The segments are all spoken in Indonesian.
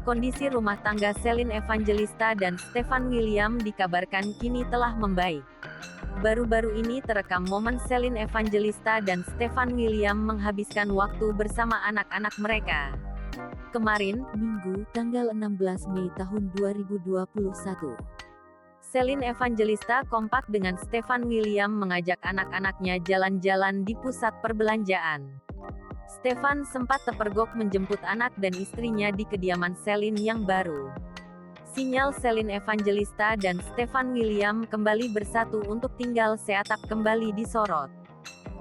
Kondisi rumah tangga Celine Evangelista dan Stefan William dikabarkan kini telah membaik. Baru-baru ini terekam momen Celine Evangelista dan Stefan William menghabiskan waktu bersama anak-anak mereka. Kemarin, Minggu, tanggal 16 Mei tahun 2021. Celine Evangelista kompak dengan Stefan William mengajak anak-anaknya jalan-jalan di pusat perbelanjaan. Stefan sempat terpergok menjemput anak dan istrinya di kediaman Celine yang baru. Sinyal Celine Evangelista dan Stefan William kembali bersatu untuk tinggal seatap kembali disorot.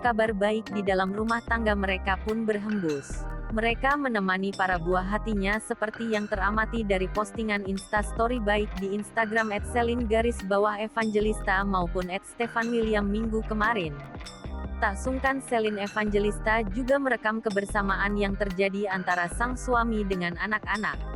Kabar baik di dalam rumah tangga mereka pun berhembus. Mereka menemani para buah hatinya seperti yang teramati dari postingan Instastory baik di Instagram @celine_evangelista maupun @Stefan William minggu kemarin. Tak sungkan Celine Evangelista juga merekam kebersamaan yang terjadi antara sang suami dengan anak-anak.